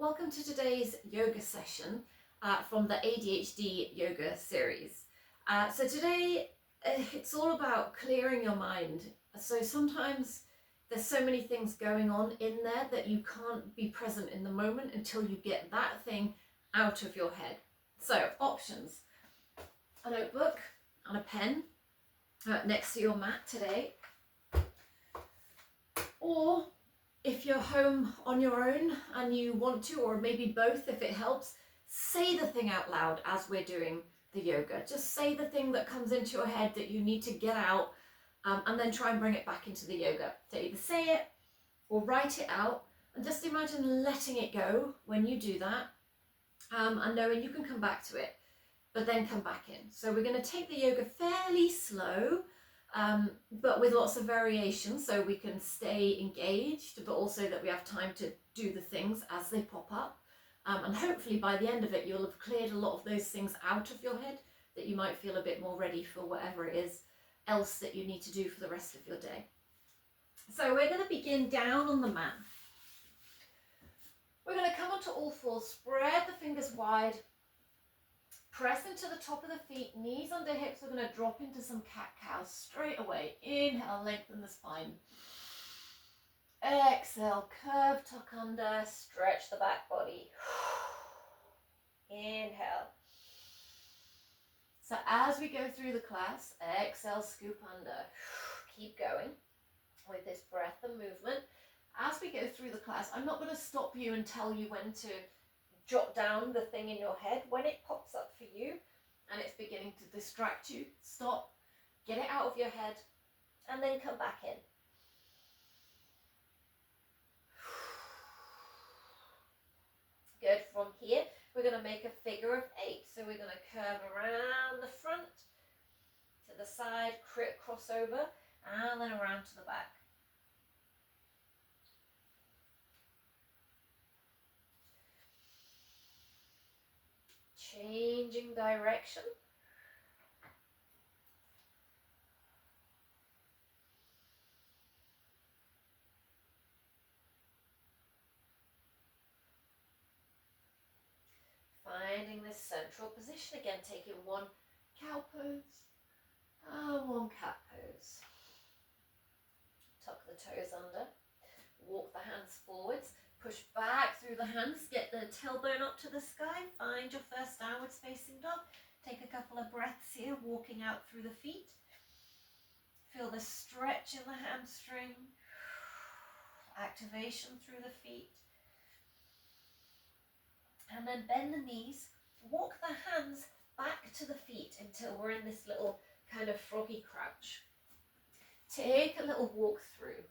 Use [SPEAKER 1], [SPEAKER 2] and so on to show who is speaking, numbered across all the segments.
[SPEAKER 1] welcome to today's yoga session from the ADHD yoga series. So today it's all about clearing your mind. So sometimes there's so many things going on in there that you can't be present in the moment until you get that thing out of your head. So options: a notebook and a pen next to your mat today, or if you're home on your own and you want to, or maybe both if it helps, say the thing out loud as we're doing the yoga. Just say the thing that comes into your head that you need to get out, and then try and bring it back into the yoga. So either say it or write it out, and just imagine letting it go when you do that, and knowing you can come back to it, but then come back in. So we're going to take the yoga fairly slow, but with lots of variation, so we can stay engaged, but also that we have time to do the things as they pop up. And hopefully by the end of it, you'll have cleared a lot of those things out of your head that you might feel a bit more ready for whatever it is else that you need to do for the rest of your day. So we're going to begin down on the mat. We're going to come onto all fours, spread the fingers wide, press into the top of the feet, knees under hips. We're going to drop into some cat-cow straight away. Inhale, lengthen the spine. Exhale, curve, tuck under, stretch the back body. Inhale. So as we go through the class, exhale, scoop under. Keep going with this breath and movement. As we go through the class, I'm not going to stop you and tell you when to jot down the thing in your head. When it pops up for you and it's beginning to distract you, stop, get it out of your head, and then come back in. Good. From here, we're going to make a figure of 8. So we're going to curve around the front, to the side, cross over, and then around to the back. Changing direction. Finding this central position again, taking one cow pose and one cat pose. Tuck the toes under, walk the hands forwards, push back through the hands, get the tailbone up to the sky, find your first downwards facing dog. Take a couple of breaths here, walking out through the feet. Feel the stretch in the hamstring, activation through the feet. And then bend the knees, walk the hands back to the feet until we're in this little kind of froggy crouch. Take a little walk through.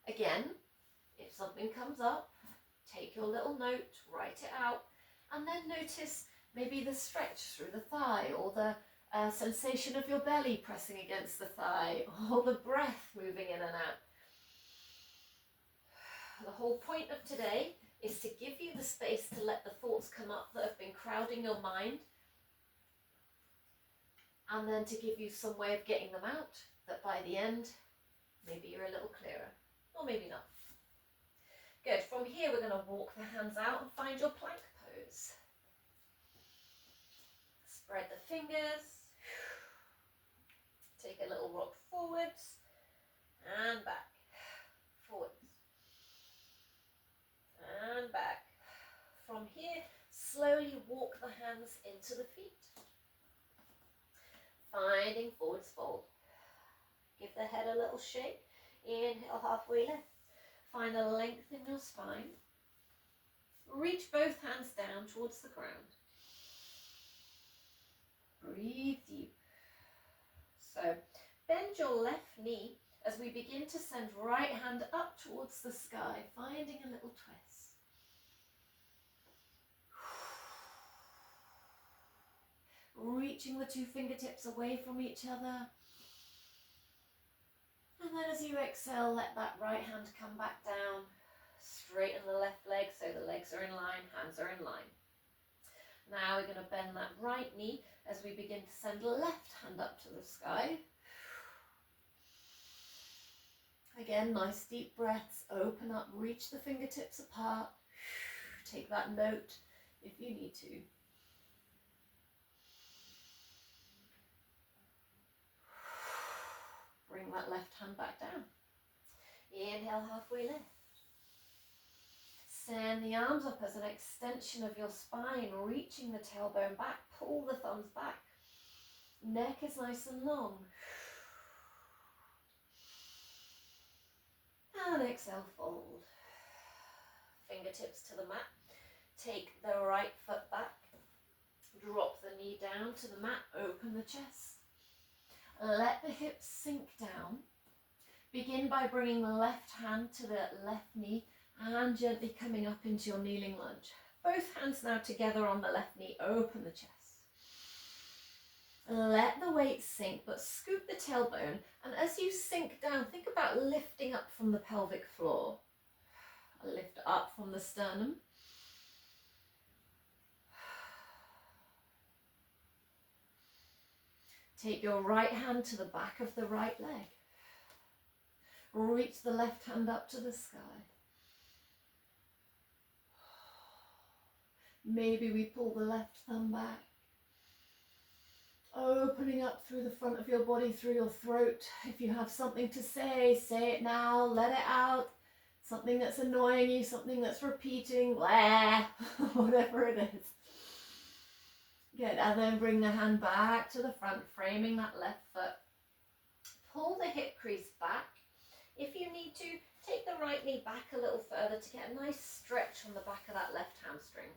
[SPEAKER 1] Again, if something comes up, take your little note, write it out, and then notice maybe the stretch through the thigh, or the sensation of your belly pressing against the thigh, or the breath moving in and out. The whole point of today is to give you the space to let the thoughts come up that have been crowding your mind, and then to give you some way of getting them out, that by the end, maybe you're a little clearer, or maybe not. Good. From here, we're going to walk the hands out and find your plank pose. Spread the fingers. Take a little rock forwards and back. Forwards and back. From here, slowly walk the hands into the feet. Finding forwards fold. Give the head a little shake. Inhale, halfway lift. Find the length in your spine. Reach both hands down towards the ground. Breathe deep. So bend your left knee as we begin to send right hand up towards the sky, finding a little twist. Reaching the two fingertips away from each other. And then as you exhale, let that right hand come back down. Straighten the left leg so the legs are in line, hands are in line. Now we're going to bend that right knee as we begin to send left hand up to the sky. Again, nice deep breaths. Open up, reach the fingertips apart. Take that note if you need to. Bring that left hand back down. Inhale, halfway lift. Send the arms up as an extension of your spine, reaching the tailbone back. Pull the thumbs back. Neck is nice and long. And exhale, fold. Fingertips to the mat. Take the right foot back. Drop the knee down to the mat. Open the chest. Let the hips sink down. Begin by bringing the left hand to the left knee and gently coming up into your kneeling lunge. Both hands now together on the left knee. Open the chest. Let the weight sink, but scoop the tailbone. And as you sink down, think about lifting up from the pelvic floor. Lift up from the sternum. Take your right hand to the back of the right leg. Reach the left hand up to the sky. Maybe we pull the left thumb back. Opening up through the front of your body, through your throat. If you have something to say it now, let it out. Something that's annoying you, something that's repeating, blah, whatever it is. Good, and then bring the hand back to the front, framing that left foot. Pull the hip crease back. If you need to, take the right knee back a little further to get a nice stretch from the back of that left hamstring.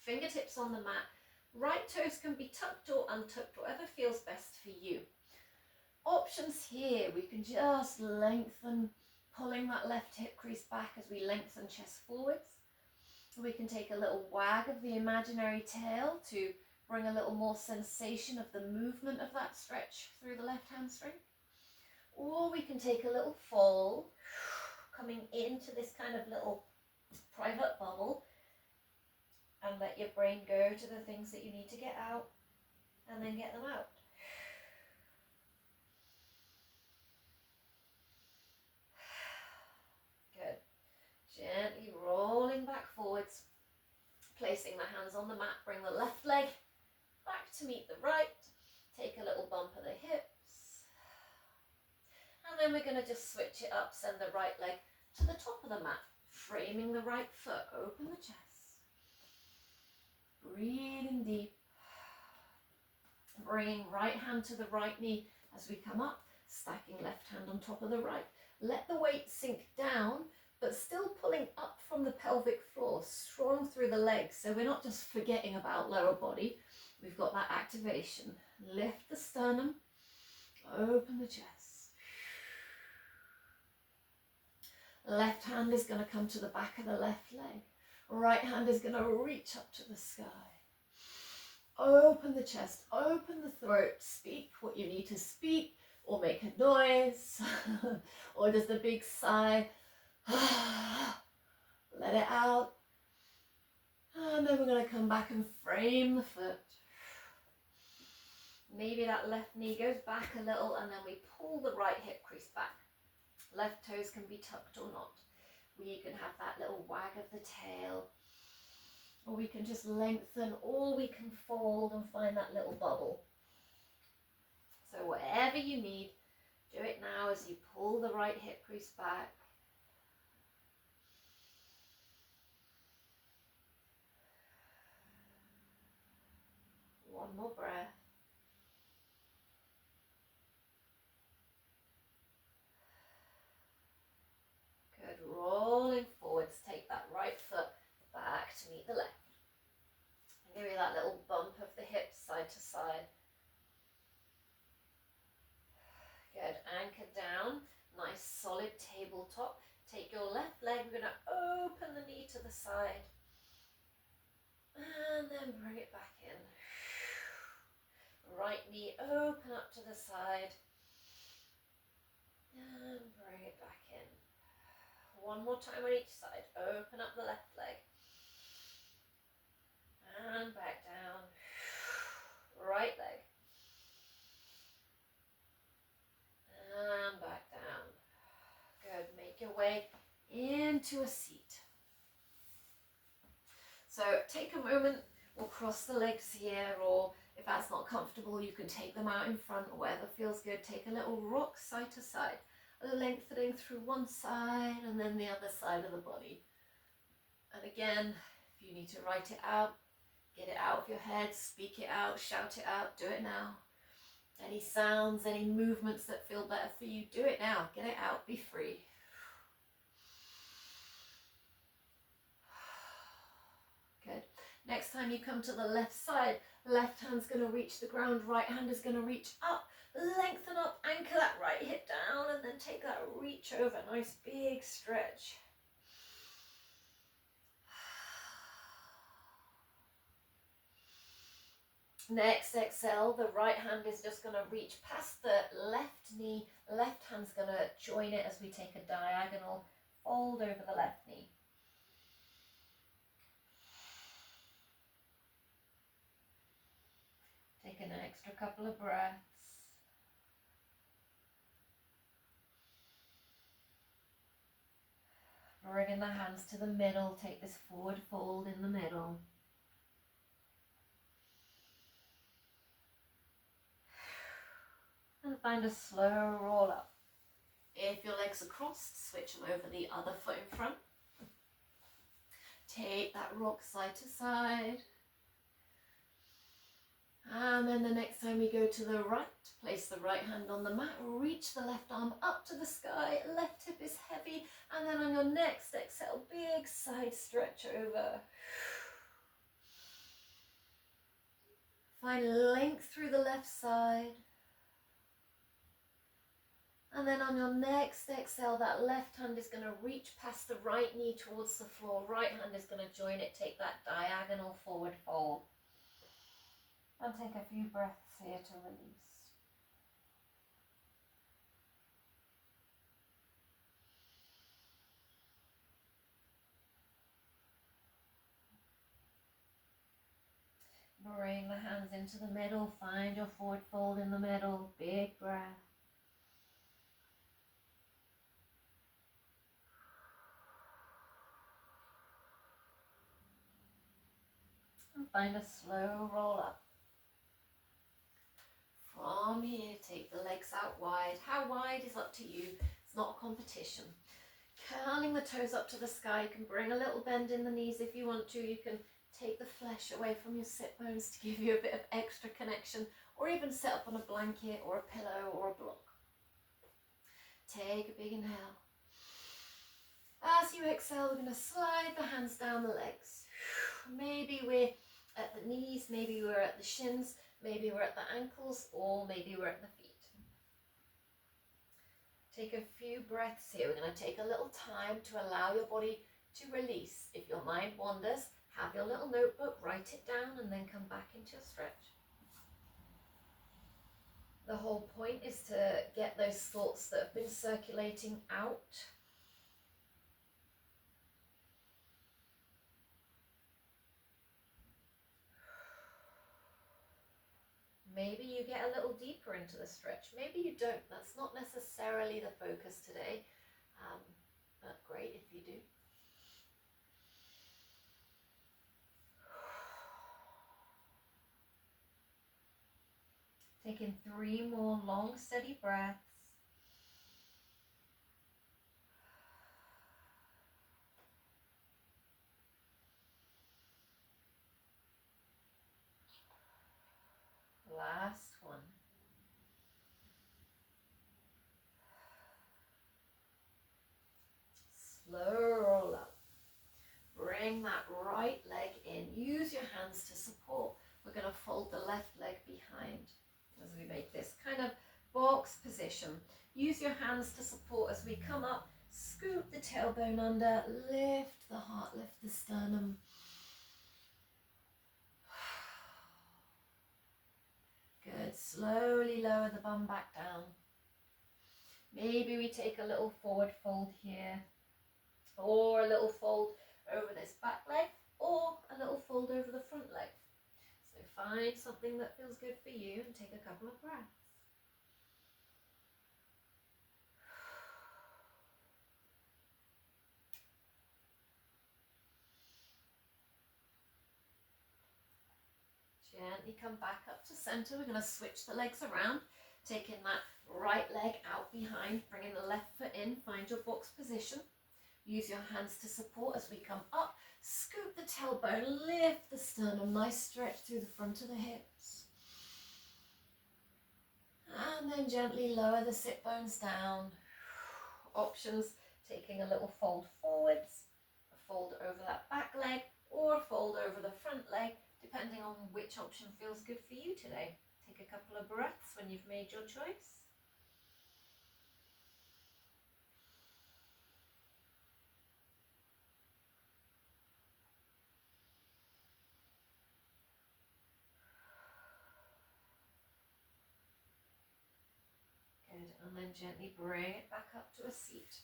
[SPEAKER 1] Fingertips on the mat. Right toes can be tucked or untucked, whatever feels best for you. Options here, we can just lengthen, pulling that left hip crease back as we lengthen chest forwards. We can take a little wag of the imaginary tail to bring a little more sensation of the movement of that stretch through the left hamstring. Or we can take a little fold, coming into this kind of little private bubble, and let your brain go to the things that you need to get out, and then get them out. Good. Gently rolling back forwards, placing the hands on the mat, bring the left leg back to meet the right, take a little bump of the hips, and then we're going to just switch it up, send the right leg to the top of the mat, framing the right foot, open the chest. Breathing deep, bringing right hand to the right knee as we come up, stacking left hand on top of the right. Let the weight sink down, but still pulling up from the pelvic floor, strong through the legs. So we're not just forgetting about lower body. We've got that activation. Lift the sternum, open the chest. Left hand is going to come to the back of the left leg. Right hand is going to reach up to the sky. Open the chest, open the throat, speak what you need to speak, or make a noise, or just a big sigh. Let it out. And then we're going to come back and frame the foot. Maybe that left knee goes back a little, and then we pull the right hip crease back. Left toes can be tucked or not. We can have that little wag of the tail, or we can just lengthen, or we can fold and find that little bubble. So whatever you need, do it now as you pull the right hip crease back. One more breath. Good, rolling forwards, take that right foot back to meet the left. And give me that little bump of the hips side to side. Good, anchor down, nice solid tabletop. Take your left leg, we're going to open the knee to the side. And then bring it back in. Right knee open up to the side. And bring it back in. One more time on each side. Open up the left leg. And back down. Right leg. And back down. your way into a seat. So take a moment, we'll cross the legs here, or if that's not comfortable, you can take them out in front or wherever feels good. Take a little rock side to side, lengthening through one side and then the other side of the body. And again, if you need to write it out, get it out of your head, speak it out, shout it out, do it now. Any sounds, any movements that feel better for you, do it now. Get it out, be free. Good. Next time you come to the left side, left hand's going to reach the ground, right hand is going to reach up, lengthen up, anchor that right hip down, and then take that reach over. Nice big stretch. Next exhale, the right hand is just going to reach past the left knee, left hand's going to join it as we take a diagonal fold over the left knee. Take an extra couple of breaths. Bringing the hands to the middle, take this forward fold in the middle. And find a slow roll up. If your legs are crossed, switch them over the other foot in front. Take that rock side to side. And then the next time you go to the right, place the right hand on the mat, reach the left arm up to the sky, left hip is heavy, and then on your next exhale, big side stretch over. Find length through the left side. And then on your next exhale, that left hand is going to reach past the right knee towards the floor. Right hand is going to join it. Take that diagonal forward fold. And take a few breaths here to release. Bring the hands into the middle. Find your forward fold in the middle. Big breath. And find a slow roll up. From here, take the legs out wide. How wide is up to you. It's not a competition. Curling the toes up to the sky. You can bring a little bend in the knees if you want to. You can take the flesh away from your sit bones to give you a bit of extra connection, or even sit up on a blanket or a pillow or a block. Take a big inhale. As you exhale, we're going to slide the hands down the legs. Maybe we're at the knees, maybe we're at the shins, maybe we're at the ankles, or maybe we're at the feet. Take a few breaths here. We're going to take a little time to allow your body to release. If your mind wanders, have your little notebook, write it down, and then come back into your stretch. The whole point is to get those thoughts that have been circulating out. Maybe you get a little deeper into the stretch. Maybe you don't. That's not necessarily the focus today, but great if you do. Taking 3 more long, steady breaths. Last one. Slow roll up. Bring that right leg in. Use your hands to support. We're going to fold the left leg behind as we make this kind of box position. Use your hands to support as we come up. Scoop the tailbone under. Lift the heart, lift the sternum. Good. Slowly lower the bum back down. Maybe we take a little forward fold here, or a little fold over this back leg, or a little fold over the front leg. So find something that feels good for you and take a couple of breaths. Gently come back up to center. We're going to switch the legs around, taking that right leg out behind, bringing the left foot in, find your box position. Use your hands to support as we come up. Scoop the tailbone, lift the sternum, nice stretch through the front of the hips. And then gently lower the sit bones down. Options, taking a little fold forwards, a fold over that back leg, or a fold over the front leg, depending on which option feels good for you today. Take a couple of breaths when you've made your choice. Good, and then gently bring it back up to a seat.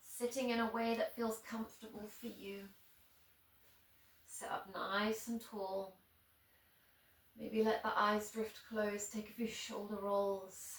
[SPEAKER 1] Sitting in a way that feels comfortable for you. Sit up nice and tall. Maybe let the eyes drift closed, take a few shoulder rolls.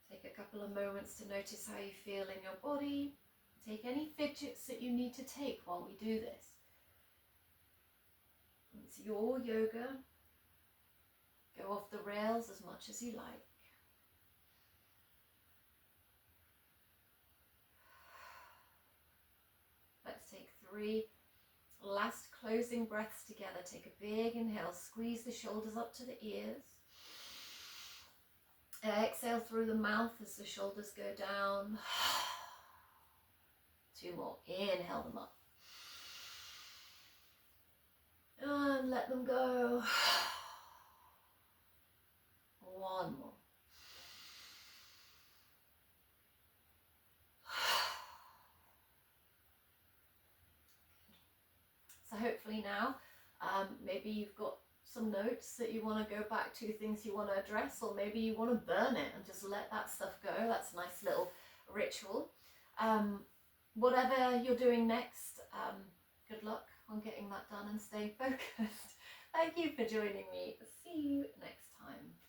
[SPEAKER 1] Take a couple of moments to notice how you feel in your body. Take any fidgets that you need to take while we do this. It's your yoga. Go off the rails as much as you like. Let's take 3 last closing breaths together. Take a big inhale, squeeze the shoulders up to the ears. Exhale through the mouth as the shoulders go down. 2 more, inhale them up. And let them go. 1 more. So hopefully now, maybe you've got some notes that you want to go back to, things you want to address, or maybe you want to burn it and just let that stuff go. That's a nice little ritual. Whatever you're doing next, good luck on getting that done and staying focused. Thank you for joining me. See you next time.